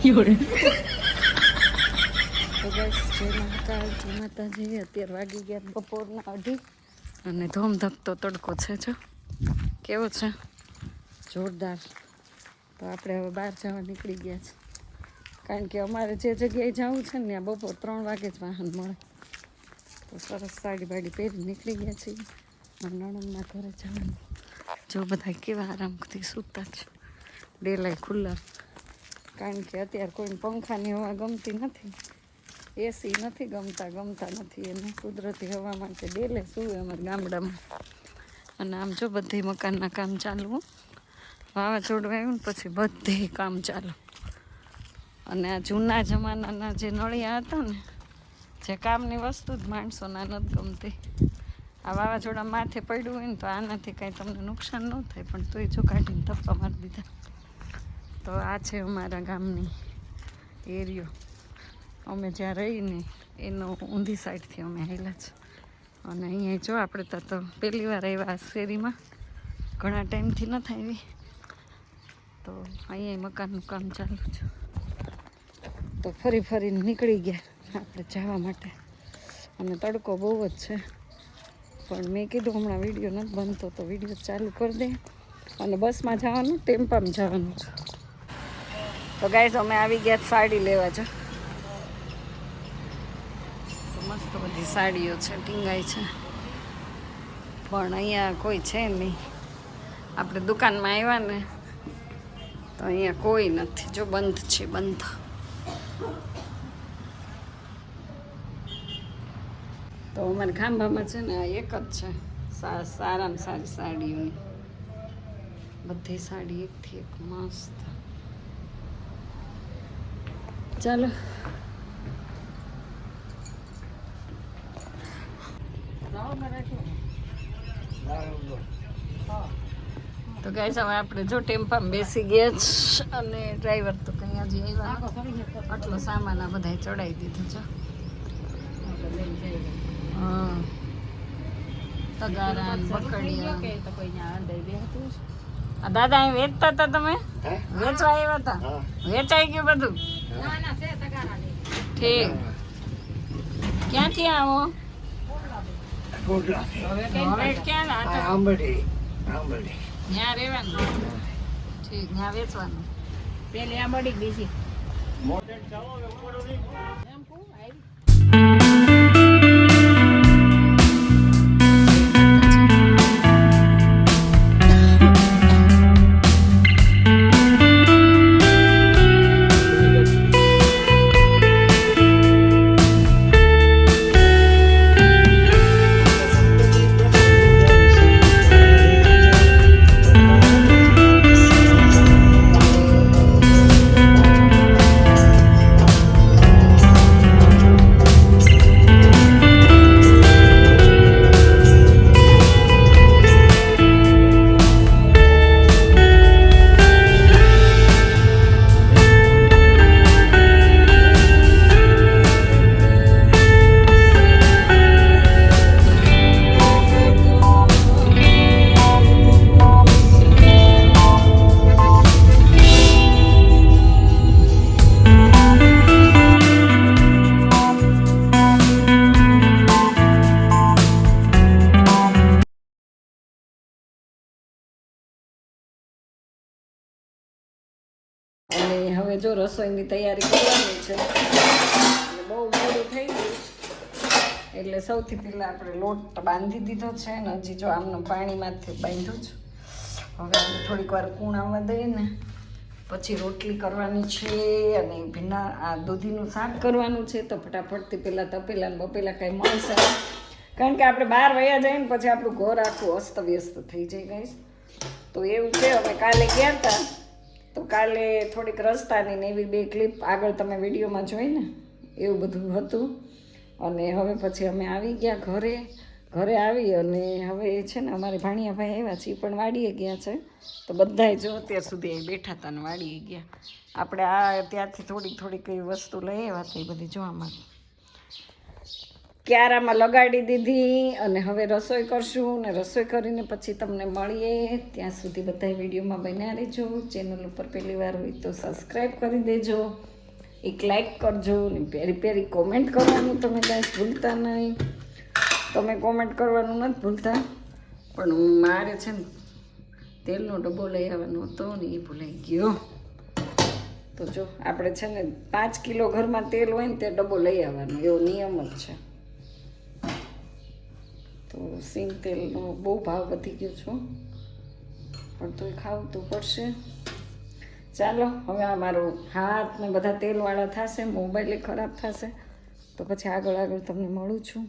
તો બસ જય મહાકાલ જય માતાજી. અત્યારે વાગી ગયા બપોરના 2:30 અને ધોમધકતો તડકો છે. જો કેવો છે, જોરદાર. તો આપણે હવે બહાર જવા નીકળી ગયા છે, કારણ કે અમારે જે જગ્યાએ જવું છે ને ત્યાં બપોર 3 વાગે જ વાહન મળે. તો સરસ સાડી બાડી પહેરી નીકળી ગયા છીએ નણંદના ઘરે જવાનું. જો બધા કેવા આરામથી સૂતા છે, ડેલાય ખુલ્લા, કારણ કે અત્યારે કોઈને પંખાની હવા ગમતી નથી, એસી નથી ગમતા નથી, એને કુદરતી હવા માટે ડેલે સૂવે અમારા ગામડામાં. અને આમ જો બધી મકાનના કામ ચાલુ, વાવાઝોડું આવ્યું ને પછી બધે કામ ચાલુ. અને આ જૂના જમાનાના જે નળિયા હતા ને, જે કામની વસ્તુ જ માણસોના નથી ગમતી. આ વાવાઝોડા માથે પડ્યું હોય ને તો આનાથી કાંઈ તમને નુકસાન ન થાય, પણ તોય જો કાઢીને ધપ્પા મારી દીધા. તો આ છે અમારા ગામની એરિયો. અમે જ્યાં રહીને એનો ઊંધી સાઈડથી અમે આવેલા છે. અને અહીંયા જો આપણે તો પહેલી વાર આવ્યા શેરીમાં, ઘણા ટાઈમથી નથી આવી. તો અહીંયા મકાનનું કામ ચાલુ છે. તો ફરીને નીકળી ગયા આપણે જવા માટે. અને તડકો બહુ જ છે, પણ મેં કીધું હમણાં વિડીયો નથી બનતો તો વિડીયો ચાલુ કરી દે. અને બસમાં જવાનું, ટેમ્પામાં જવાનું છે. તો ગાઈસ અમે આવી ગયા સાડી લેવા છે. તો મસ્ત બધી સાડીઓ છે, ટીંગાઈ છે, પણ અહીંયા કોઈ છે નહીં. આપણે દુકાનમાં આવ્યા ને તો અહીંયા કોઈ નથી, જો બંધ છે, બંધ. તો અમારા ખાંભામાં છે ને આ એક જ છે સારામાં સારી સાડીઓની. બધી સાડી એકથી એક મસ્ત. ચાલો તો ગાઈસ હવે આપણે જો ટેમ્પામાં બેસી ગયા છે. અને ડ્રાઈવર તો કંઈ હજી આવ્યા, આટલો સામાન આ બધા ચડાવી દીધો છે. હા, તગારા બકડીયા. દાદા અહીં વેચતા હતા, તમે વેચવા આવ્યા હતા? વેચાઈ ગયું બધું? ઠીક. ક્યાંથી આવો? હવે ક્યાં? ત્યાં રહેવાનું? ઠીક, ત્યાં વેચવાનું. પેલી આંબડી બીજી હવે જો રસોઈની તૈયારી કરવાની છે. બહુ મોડું થઈ ગયું એટલે સૌથી પહેલાં આપણે લોટ બાંધી દીધો છે ને હજી જો આમનું પાણીમાંથી બાંધ્યું છે. હવે આને થોડીક વાર કૂણ આવવા દઈએ ને પછી રોટલી કરવાની છે. અને ભીના આ દૂધીનું શાક કરવાનું છે. તો ફટાફટથી પહેલાં તપેલા ને બપેલા કાંઈ મળશે, કારણ કે આપણે બહાર વયા જઈએ ને પછી આપણું ઘર આખું અસ્તવ્યસ્ત થઈ જાય ગાઈસ. તો એવું છે, અમે કાલે ગયા હતા તો કાલે થોડીક રસ્તાની ને એવી 2 ક્લિપ આગળ તમે વિડીયોમાં જોઈ ને, એવું બધું હતું. અને હવે પછી અમે આવી ગયા ઘરે આવી. અને હવે છે ને અમારે ભાણિયાભાઈ આવ્યા છે, એ પણ વાડીએ ગયા છે. તો બધાય જો અત્યાર સુધી અહીં બેઠા હતા ને વાડીએ ગયા. આપણે આ ત્યાંથી થોડીક એવી વસ્તુ લઈ આવ્યા હતા, એ બધી જોવામાં ક્યારામાં લગાડી દીધી. અને હવે રસોઈ કરશું ને રસોઈ કરીને પછી તમને મળીએ. ત્યાં સુધી બધા વિડીયોમાં બન્યા રહેજો. ચેનલ ઉપર પહેલી વાર હોય તો સબસ્ક્રાઈબ કરી દેજો. એક લાઈક કરજો ને પેરી પેરી કોમેન્ટ કરવાનું તમે ગાઈસ ભૂલતા નહીં. તમે કોમેન્ટ કરવાનું નથી ભૂલતા. પણ મારે છે ને તેલનો ડબ્બો લઈ આવવાનો હતો ને એ ભૂલાઈ ગયો. તો જો આપણે છે ને 5 કિલો ઘરમાં તેલ હોય ને તે ડબ્બો લઈ આવવાનો એવો નિયમ જ છે. તો સિંગ તેલનો બહુ ભાવ વધી ગયો છો પણ તોય ખાવું તો પડશે. ચાલો હવે આ મારો હાથ ને બધા તેલવાળા થશે, મોબાઈલ ખરાબ થશે, તો પછી આગળ તમને મળું છું.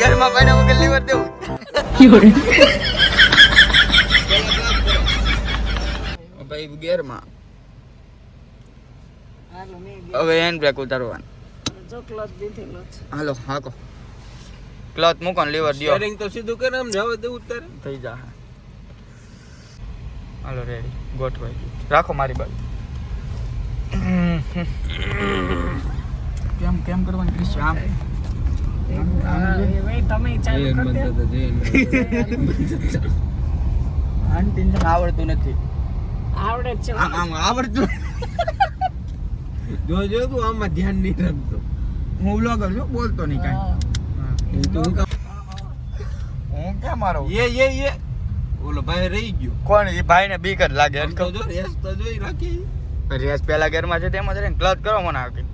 ઘરમાં પાડ્યા વગર લીવર દેવું ભાઈ ગેરમાં હાલો મેં હવે હેન્ડ બ્રેક ઉતારવાનું. જો ક્લોથ દીધેલો છે. હાલો હાકો ક્લોથ મૂકો ને લીવર દિયો સ્ટીયરિંગ તો સીધું કરે આમ જવા દે ઉતારે થઈ જા. હાલો રેડી ગોઠવાઈ રાખો મારી બાજુ. કેમ કેમ કરવાનું ક્રિશ આમ તમે ચાલુ કરી દો. આંટીને આવડતું નથી. આવડે જ છે. આમ આવડતું જો જો તું આમાં ધ્યાન નહીં રાખતો. હું વ્લોગર છું બોલતો નહીં કાંઈ. એ તો હું હું ક્યાં મારો એ ઓલો ભાઈ રહી ગયો. કોણ એ ભાઈ ને બીક જ લાગે. આમ તો જો રેસ તો જોઈ રાખી. રેસ પેલા ગેરમાં છે તેમાં જ ક્લચ કરો મને આવતી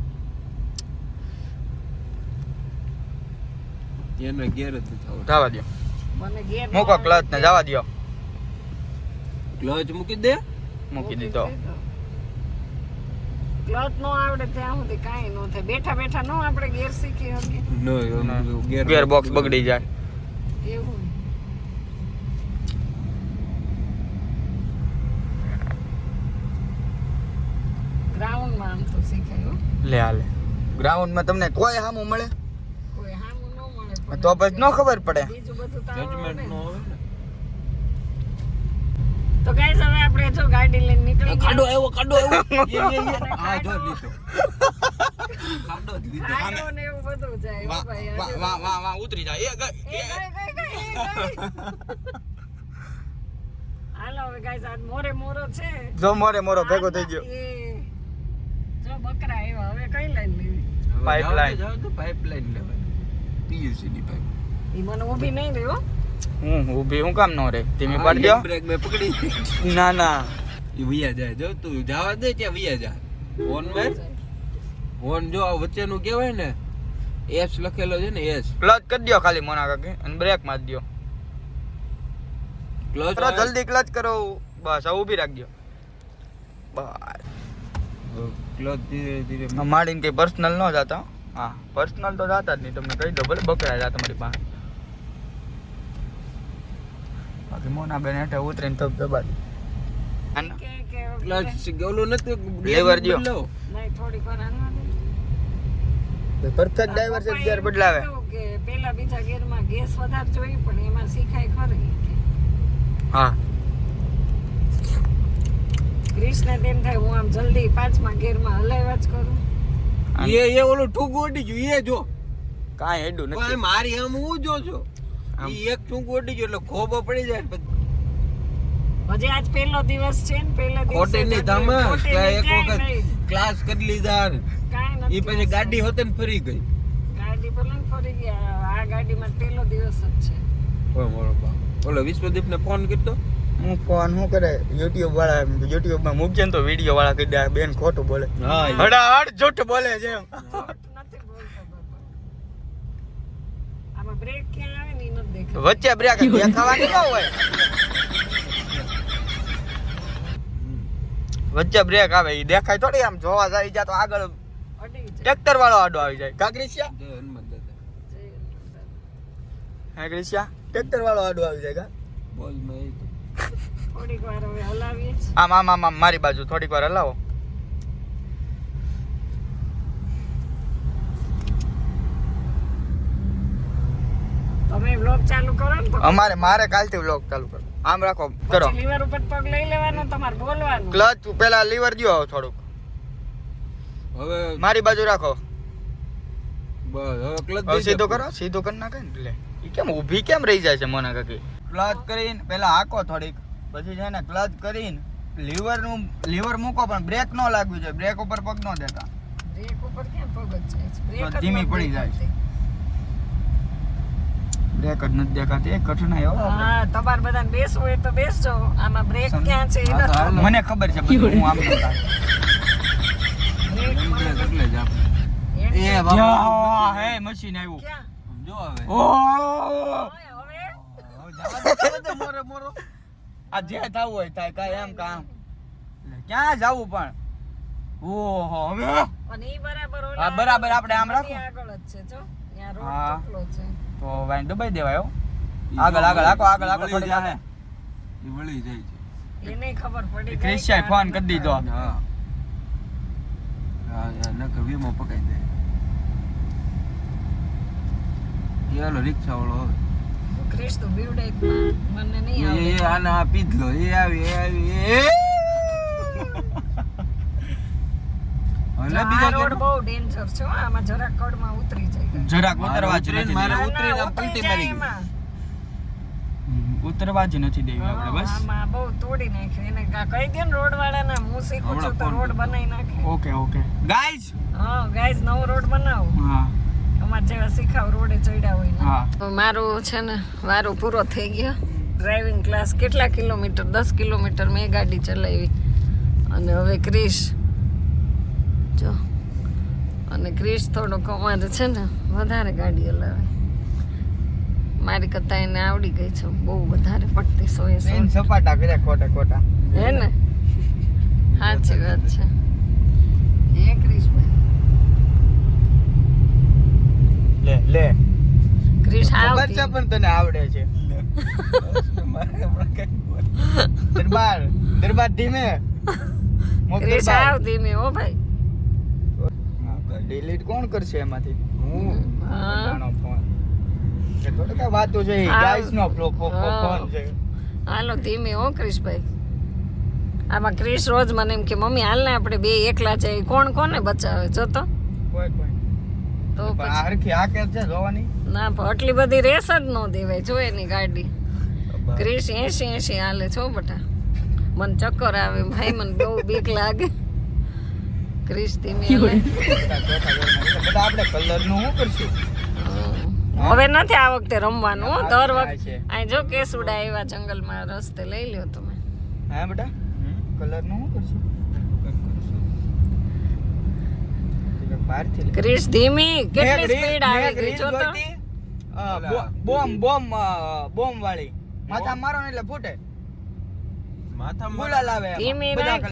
એનો ગેર જ થતો. જવા દો મને ઘેર મૂકો ક્લચ ને જવા દો. ક્લચ મૂકી દે. મૂકી દીધો. ક્લોથ નો આવડે ત્યાં સુધી કાંઈ ન થાય. બેઠા બેઠા નો આપણે ગેર શીખી શકીએ નો ગેર બોક્સ બગડી જાય. એવું. ગ્રાઉન્ડમાં આમ તો શીખાય હો. લે હાલે ગ્રાઉન્ડમાં તમને કોઈ હામું મળે કોઈ હામું ન મળે પણ તો પછી ન ખબર પડે. બીજું બધું તો આવડે જજમેન્ટ ને. નો આવે ને. તો ગાઈસ હવે આપણે જો ગાડી લઈને નીકળી ખાડો ગયા. આવ્યો આ જો લીધો. ખાડો જ લીધો. ખાડો ને એવું બધું જાય હો ભાઈ. આજે વાહ ઉતરી જાય. એ ગઈ. હાલો હવે ગાઈસ આજ મોરો છે. જો મોરે ભેગો થઈ ગયો. એ જો બકરા આવ્યા હવે કઈ લાઈન લેવી. પાઇપલાઇન. જાવ તો પાઇપલાઇન લેવાની. પીયુસી ની પાઇપ. ઈ મને ઊભી નહીં રહ્યો. હું ઊભી હું કામ નો રે ધીમી પાડ દો. બ્રેક મે પકડી. ના ઈ વિયા જાય. જો તું જવા દે ત્યાં વિયા જા. ફોન માં ફોન જો આ વચ્ચેનું કહેવાય ને એસ લખેલો છે ને એસ. ક્લચ કરી દો ખાલી મોના કાકી અને બ્રેક માર દો. ક્લચ કરો જલ્દી ક્લચ કરો. બસ હવે ઊભી રાખજો. બસ ક્લચ ધીરે ધીરે માડીને કઈ પર્સનલ ન જાતા. હા પર્સનલ તો જાતા જ નહીં. તમને કહી દો ભલે બકરા જા તમારી પાસે. બાકી મોના બેન હેઠે ઉતરીને તબ દબા દે. કે ક્લચ ઓલું નથી લેવર દ્યો. નહીં થોડીક વાર આનવા દે. પરફેક્ટ ડ્રાઈવર છે ગેર બદલાવે. કેવું કે પેલા બીજા ગેરમાં ગેસ વધારે જોઈ પણ એમાં શીખાય ખરી. હા ક્રિષ્ના તેમ થાય હું આમ જલ્દી 5મા ગેરમાં હલાવ્યા જ કરું. એ ઓલું ઠૂક ઓડી ગયું એ જો. કાંઈ હેડું પણ નથી. મારી આમ હું જો છો. ઈ એક ઠૂક ઓડી ગયો એટલે ખોબો પડી જાય. પછી હજી આજ પહેલો દિવસ છે ને પહેલા દિવસે ખોટી ની ધમક એક વખત ક્લાસ કરી લીધા ને. કાંઈ ઈ નથી. પછી ગાડી હોતે ને ફરી ગઈ. ગાડી ભલે ને ફરી ગયા આ ગાડીમાં પહેલો દિવસ જ છે. ઓય મોરો બાપ. ઓલો વિશ્વદીપને ફોન કરતો હું ફોન શું કરે યુટ્યુબ માં મૂકજે ને તો વિડીયો વાળા કહી દે આ બેન ખોટું બોલે હા હડાહડ જૂઠ બોલે છે એમ. નથી બોલતો બાપા. આમાં બ્રેક ક્યાં આવે ને ઈ નથી દેખાતું. વચ્ચે બ્રેક દેખાવાની ન હોય વચ્ચે બ્રેક આવે ઈ દેખાય થોડી આમ જોવા જાય જા તો આગળ અડી જાય. ટ્રેક્ટર વાળો આડો આવી જાય કાગરીશિયા જય હનુમાન દાદા કાગરીશિયા ટ્રેક્ટર વાળો આડો આવી જાય કા બોલ મેં થોડીક વાર હવે હલાવીએ છીએ. આમ આમ આમ આમ મારી બાજુ થોડીક વાર હલાવો. તમે વ્લોગ ચાલુ કરો ને તો મારે કાલથી વ્લોગ ચાલુ કરો આમ રાખો કરો પછી લીવર ઉપર પગ લઈ લેવાનો, તમારે બોલવાનું. ક્લચ પેલા લીવર દ્યો થોડુંક હવે મારી બાજુ રાખો બસ હવે ક્લચ હવે સીધો કરો સીધો કરી નાખે ને એટલે ઈ કેમ ઊભી કેમ રહી જાય છે મોના કાકી ક્લચ કરીને પેલા હાકો થોડીક પછી છે ને ક્લચ કરીને લીવર મૂકો પણ બ્રેક ન લાગવી જોઈએ બ્રેક ઉપર પગ ન દેતા બ્રેક ઉપર ક્યાં પગ જ જાય છે? બ્રેક જ ધીમી નથી પડી જાય છે. દેખાતી. બ્રેક જ નથી દેખાતી એ કઠણાઈ હો હા, તમારે બધાને બેસવું હોય તો બેસજો. આમાં બ્રેક ક્યાં છે એ હા, તો નથી. હાલો. મને ખબર છે બધું હું આમ નતા બ્રેક મને એટલે જ આપણે એની એ બાબા યા હે મશીન આવ્યું ક્યાં? જો હવે ઓહ હવે મોરો આ જે થવું હોય થાય કાંઈ એમ કામ ક્યાં જાવું પણ ઓહો હવે અને ઈ બરાબર ઓલા હા, બરાબર આપણે આમ રાખો. બધી આગળ જ છે જો. ત્યાં રોડ હા. ચોકલો છે. તો વાઈન દબાઈ દેવાય હો આગળ આગળ હાકો આગળ હાકો વળી થોડીક જાય. આગળ એ વળી જાય છે એને ખબર પડી ગઈ ક્રિશિયાએ કે ફોન આ કરી દીધો હા હા નકર વીમો પકાઈ દે એ હાલો રિક્ષા વાળો હવે ક્રિશ તો બીવડે મને નહીં એ આવડે. આને આ પીધલો એ આવી જો આ રોડ બહુ ડેન્જર છે હો. આમાં જરાક કડમાં ઉતરી જાય. જરાક ઉતરવા જ નથી મારે દેવી. ઉતરીને ના, આમ ઉતરી પલટી જાય મારી ગઈ. એમાં. ઉતરવા જ નથી દેવી આપણે બસ આમાં બહુ તોડી નાખ્યું. એને કહી દે ને રોડ વાળાને હું શીખું છું તો હમણાં રોડ બનાવી નાખે. ઓકે ઓકે ગાઈઝ હા ગાઈઝ, નવો રોડ બનાવો. હા અમાર જેવા શીખાવ રોડે ચડ્યા હોય ને. હા મારું છે ને વારો પૂરો થઈ ગયો. ડ્રાઇવિંગ ક્લાસ કેટલા કિલોમીટર 10 કિલોમીટર મેં ગાડી ચલાવી. અને હવે ક્રિશ જો અને ક્રિશ થોડોક અમારે છે ને વધારે ગાડી હલાવે. મારી કરતા એને આવડી ગઈ છે બહુ વધારે પડતી 100 બેન સપાટા કર્યા ખોટા ખોટા હે ને સાચી વાત છે. હે ક્રિશભાઈ, લે લે ક્રિશ ખબર આવતી છે પણ તને આવડે છે દરબાર દરબાર ધીમે મોક ક્રિશ દરબાર. આવતી મેં હો ભાઈ. ડિલીટ કોણ કરશે એમાંથી હું હા પોતાનો ફોન એ થોડું કઈ વાતો છે હા. ગાઈસ નો ફોન હા. છે હાલો ધીમે હો ક્રિશભાઈ. આમાં ક્રિશ રોજ મને એમ કે મમ્મી હાલ ને આપણે બે એકલા છે કોણ કોને બચાવે જો તો કોઈ કોઈ તો પણ આ પછી હરખી આ કે છે જોવાની ના પણ આટલી બધી રેસ જ ન દેવાય જો એની ગાડી. ક્રિશ 80 હાલે છો બટા. મને ચક્કર આવે ભાઈ, મને બહુ બીક લાગે. ક્રિશ ધીમે હાલે. બધા આપણે કલર નું શું કરશું હવે નથી આ વખતે રમવાનું હો. દર આ વખતે છે. અહીં જો કેસુડા આવ્યા જંગલમાં રસ્તે લઈ લ્યો તમે. હા બેટા કલર નું શું કરશું બહારથી લે. ક્રિશ ધીમી કેટલી મેં એક સ્પીડ આવી ગઈ રીલ જો તો. જોઈતી, બોમ વાળી માથા મારો ને એટલે ફૂટે માથામાં ગુલાલ આવે એમાં. ધીમી બધા નાખ.